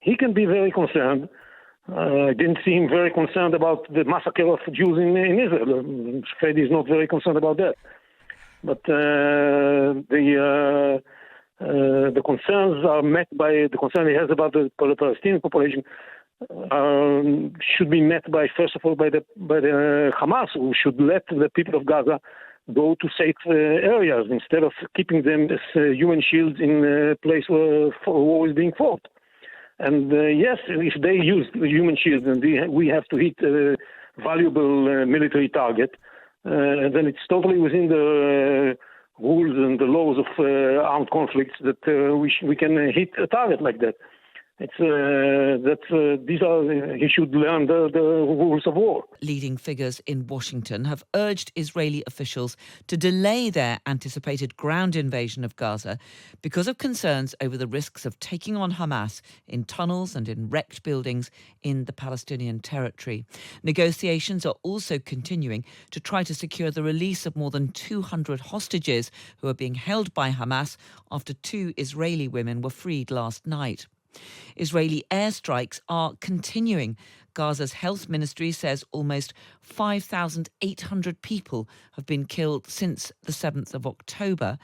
he can be very concerned. I didn't see him very concerned about the massacre of Jews in Israel. Fred is not very concerned about that. But the concerns are met by the concern he has about the Palestinian population should be met by, first of all, by the Hamas, who should let the people of Gaza go to safe areas instead of keeping them as human shields in a place where war is being fought. And yes, if they use human shields and we have to hit a valuable military target, then it's totally within the rules and the laws of armed conflicts that we can hit a target like that. He should learn the rules of war. Leading figures in Washington have urged Israeli officials to delay their anticipated ground invasion of Gaza because of concerns over the risks of taking on Hamas in tunnels and in wrecked buildings in the Palestinian territory. Negotiations are also continuing to try to secure the release of more than 200 hostages who are being held by Hamas after 2 Israeli women were freed last night. Israeli airstrikes are continuing. Gaza's health ministry says almost 5,800 people have been killed since the 7th of October.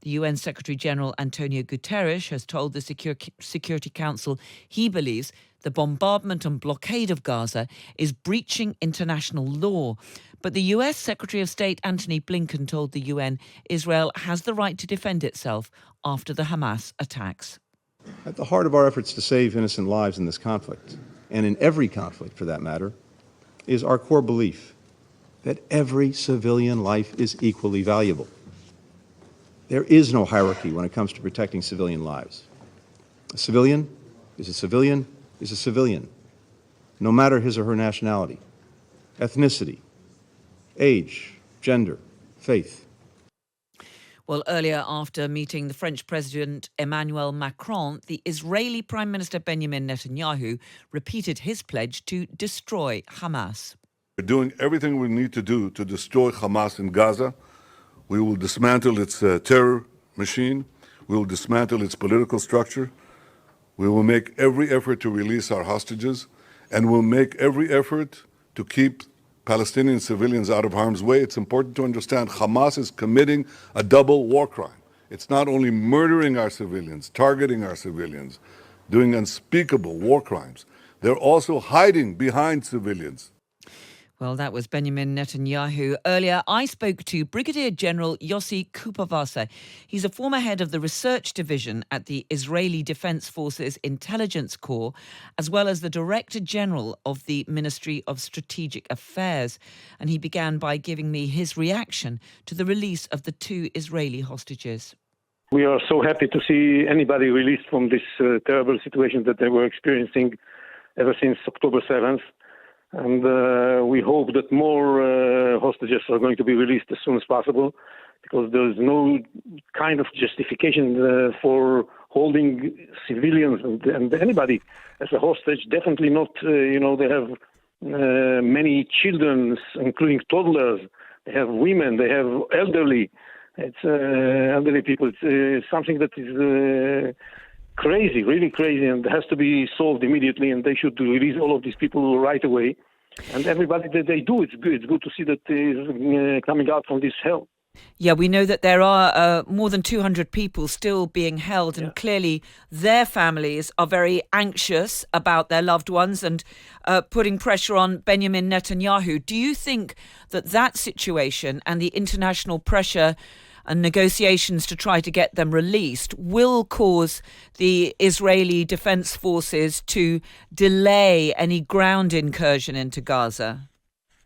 The UN Secretary-General Antonio Guterres has told the Security Council he believes the bombardment and blockade of Gaza is breaching international law. But the US Secretary of State Antony Blinken told the UN Israel has the right to defend itself after the Hamas attacks. At the heart of our efforts to save innocent lives in this conflict, and in every conflict for that matter, is our core belief that every civilian life is equally valuable. There is no hierarchy when it comes to protecting civilian lives. A civilian is a civilian is a civilian, no matter his or her nationality, ethnicity, age, gender, faith. Well, earlier, after meeting the French President Emmanuel Macron, the Israeli Prime Minister Benjamin Netanyahu repeated his pledge to destroy Hamas. We're doing everything we need to do to destroy Hamas in Gaza. We will dismantle its terror machine. We will dismantle its political structure. We will make every effort to release our hostages, and we'll make every effort to keep Palestinian civilians out of harm's way. It's important to understand Hamas is committing a double war crime. It's not only murdering our civilians, targeting our civilians, doing unspeakable war crimes. They're also hiding behind civilians. Well, that was Benjamin Netanyahu. Earlier, I spoke to Brigadier General Yossi Kuperwasser. He's a former head of the research division at the Israeli Defense Forces Intelligence Corps, as well as the Director General of the Ministry of Strategic Affairs. And he began by giving me his reaction to the release of the 2 Israeli hostages. We are so happy to see anybody released from this terrible situation that they were experiencing ever since October 7th. And we hope that more hostages are going to be released as soon as possible, because there is no kind of justification for holding civilians and anybody as a hostage. Definitely not, they have many children, including toddlers. They have women, they have elderly. It's elderly people. It's something that is crazy, really crazy, and has to be solved immediately, and they should release all of these people right away. And everybody that they do, it's good. It's good to see that is coming out from this hell. Yeah, we know that there are more than 200 people still being held, and clearly their families are very anxious about their loved ones and putting pressure on Benjamin Netanyahu. Do you think that situation and the international pressure and negotiations to try to get them released will cause the Israeli Defense Forces to delay any ground incursion into Gaza?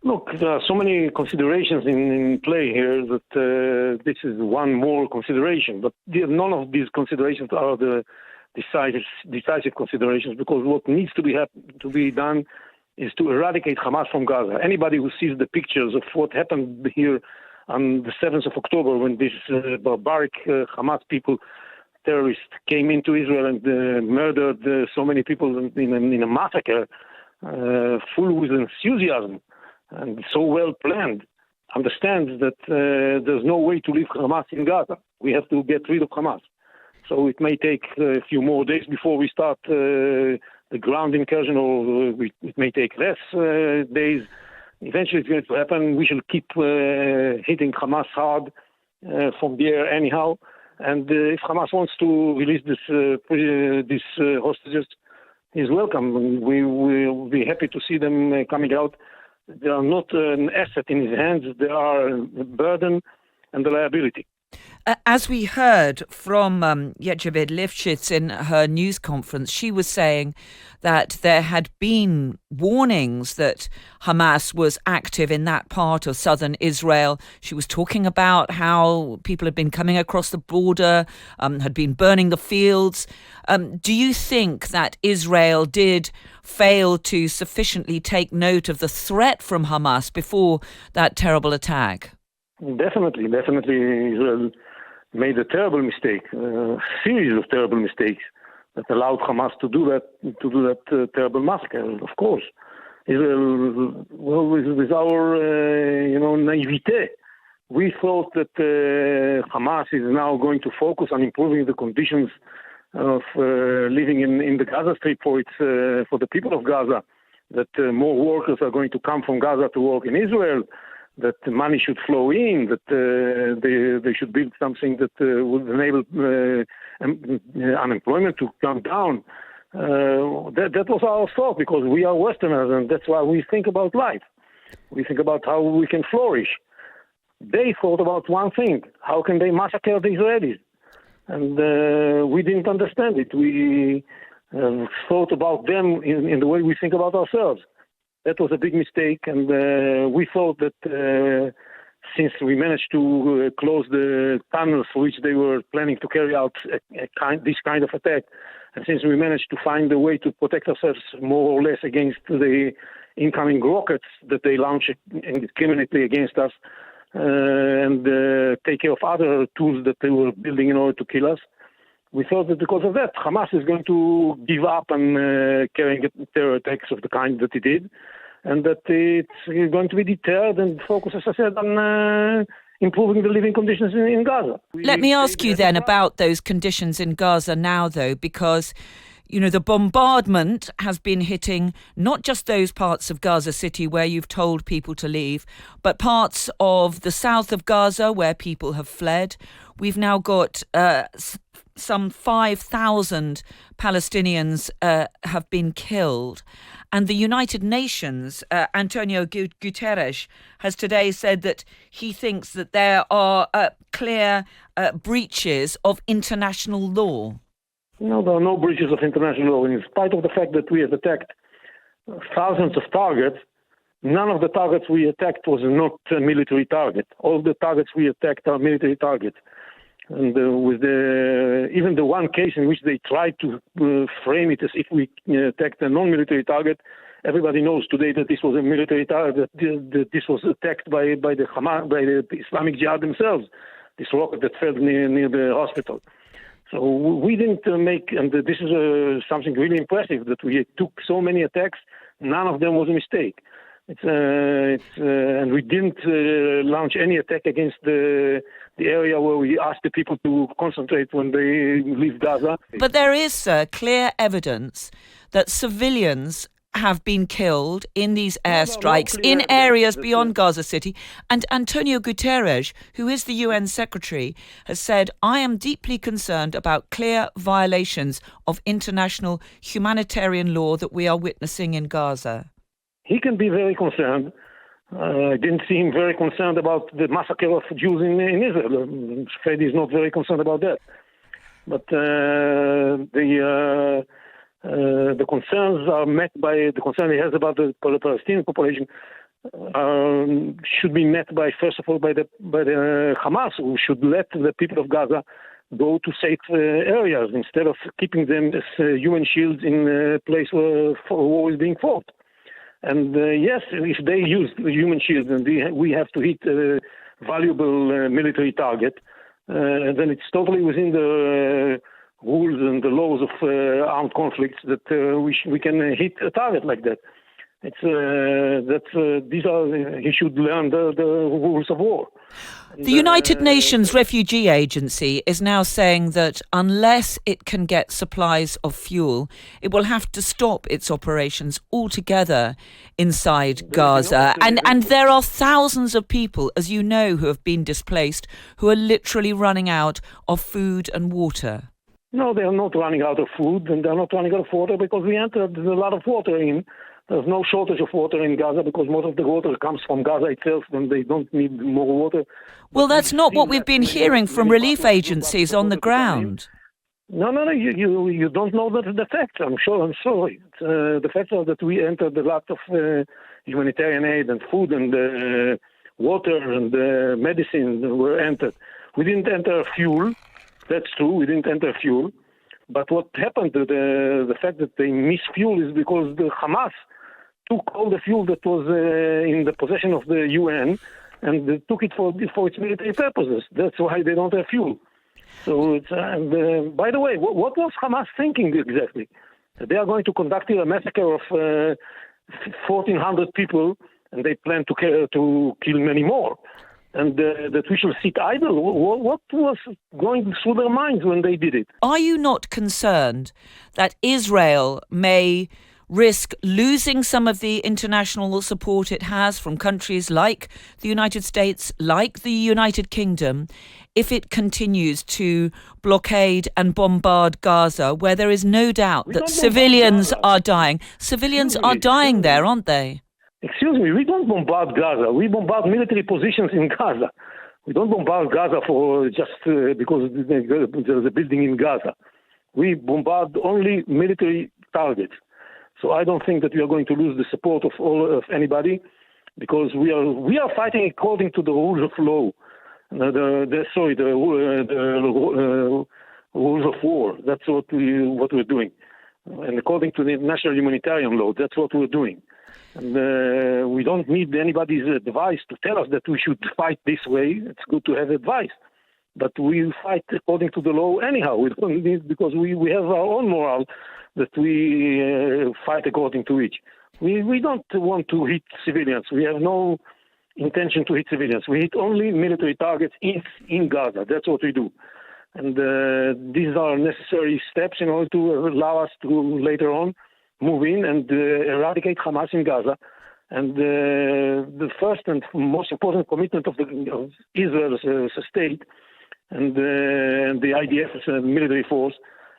Look, there are so many considerations in play here that this is one more consideration. But none of these considerations are the decisive considerations, because what needs to be done is to eradicate Hamas from Gaza. Anybody who sees the pictures of what happened here on the 7th of October, when these barbaric Hamas terrorists came into Israel and murdered so many people in a massacre, full with enthusiasm and so well planned, understands that there's no way to leave Hamas in Gaza. We have to get rid of Hamas. So it may take a few more days before we start the a ground incursion, or it may take less days. Eventually it's going to happen. We shall keep hitting Hamas hard from the air anyhow. And if Hamas wants to release these hostages, he's welcome. We will be happy to see them coming out. They are not an asset in his hands. They are a burden and a liability. As we heard from Yocheved Lifshitz in her news conference, she was saying that there had been warnings that Hamas was active in that part of southern Israel. She was talking about how people had been coming across the border, had been burning the fields. Do you think that Israel did fail to sufficiently take note of the threat from Hamas before that terrible attack? Definitely. Israel made a terrible mistake, a series of terrible mistakes that allowed Hamas to do that terrible massacre. Of course, Israel, well, with our naivete, we thought that Hamas is now going to focus on improving the conditions of living in the Gaza Strip for the people of Gaza. That more workers are going to come from Gaza to work in Israel. That money should flow in, that they should build something that would enable unemployment to come down. That was our thought, because we are Westerners, and that's why we think about life. We think about how we can flourish. They thought about one thing: how can they massacre the Israelis? And we didn't understand it. We thought about them in the way we think about ourselves. That was a big mistake, and we thought that since we managed to close the tunnels for which they were planning to carry out this kind of attack, and since we managed to find a way to protect ourselves more or less against the incoming rockets that they launch indiscriminately against us, and take care of other tools that they were building in order to kill us, we thought that because of that, Hamas is going to give up on carrying terror attacks of the kind that it did, and that it's going to be deterred and focus, as I said, on improving the living conditions in Gaza. Let me ask you then about those conditions in Gaza now, though, because the bombardment has been hitting not just those parts of Gaza City where you've told people to leave, but parts of the south of Gaza where people have fled. We've now got some 5,000 Palestinians have been killed. And the United Nations, Antonio Guterres, has today said that he thinks that there are clear breaches of international law. No, there are no breaches of international law. In spite of the fact that we have attacked thousands of targets, none of the targets we attacked was not a military target. All the targets we attacked are military targets. And with even the one case in which they tried to frame it as if we attacked a non-military target, everybody knows today that this was a military target, that this was attacked by the Hamas, by the Islamic Jihad themselves, this rocket that fell near the hospital. So we didn't make, and this is something really impressive, that we took so many attacks, none of them was a mistake. And we didn't launch any attack against the area where we asked the people to concentrate when they leave Gaza. But there is clear evidence that civilians have been killed in these airstrikes in areas beyond Gaza City. And Antonio Guterres, who is the UN Secretary, has said, I am deeply concerned about clear violations of international humanitarian law that we are witnessing in Gaza. He can be very concerned. I didn't see him very concerned about the massacre of Jews in Israel. Fred is not very concerned about that. But the concerns are met by the concern he has about the Palestinian population should be met by, first of all, by the Hamas, who should let the people of Gaza go to safe areas instead of keeping them as human shields in a place where war is being fought. And yes, if they use human shields and we have to hit a valuable military target, then it's totally within the rules and the laws of armed conflicts that we can hit a target like that. He should learn the rules of war. The United Nations Refugee Agency is now saying that unless it can get supplies of fuel, it will have to stop its operations altogether inside Gaza. And there are thousands of people, as you know, who have been displaced, who are literally running out of food and water. No, they are not running out of food, and they're not running out of water because we entered a lot of water in. There's no shortage of water in Gaza because most of the water comes from Gaza itself, and they don't need more water. Well, that's not what we've been hearing from relief agencies on the ground. No, you don't know the facts. I'm sorry. The facts are that we entered a lot of humanitarian aid and food and water and medicine were entered. We didn't enter fuel. That's true. We didn't enter fuel. But what happened, the fact that they missed fuel is because the Hamas took all the fuel that was in the possession of the UN and they took it for its military purposes. That's why they don't have fuel. So, by the way, what was Hamas thinking exactly? They are going to conduct a massacre of 1,400 people, and they plan to kill many more. And that we shall sit idle. What was going through their minds when they did it? Are you not concerned that Israel may risk losing some of the international support it has from countries like the United States, like the United Kingdom, if it continues to blockade and bombard Gaza, where there is no doubt that civilians are dying? Civilians are dying there, aren't they? Excuse me, we don't bombard Gaza. We bombard military positions in Gaza. We don't bombard Gaza for just because there's a building in Gaza. We bombard only military targets. So I don't think that we are going to lose the support of anybody, because we are fighting according to the rules of law. The rules of war. That's what we're doing, and according to the international humanitarian law, that's what we're doing. And we don't need anybody's advice to tell us that we should fight this way. It's good to have advice, but we fight according to the law anyhow. We don't need, because we have our own moral that we fight according to which. We don't want to hit civilians. We have no intention to hit civilians. We hit only military targets in Gaza. That's what we do. And these are necessary steps in order to allow us to later on move in and eradicate Hamas in Gaza. And the first and most important commitment of Israel as a state and the IDF as a military force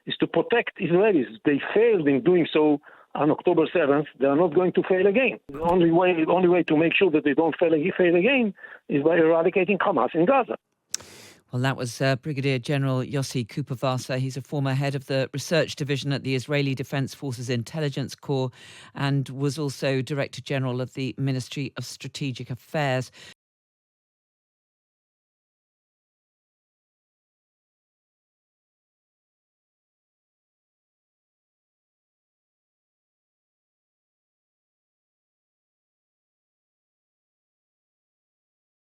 is to protect Israelis. They failed in doing so on October 7th. They are not going to fail again. The only way to make sure that they don't fail again is by eradicating Hamas in Gaza. Well, that was Brigadier General Yossi Kuperwasser. He's a former head of the research division at the Israeli Defense Forces Intelligence Corps and was also Director General of the Ministry of Strategic Affairs.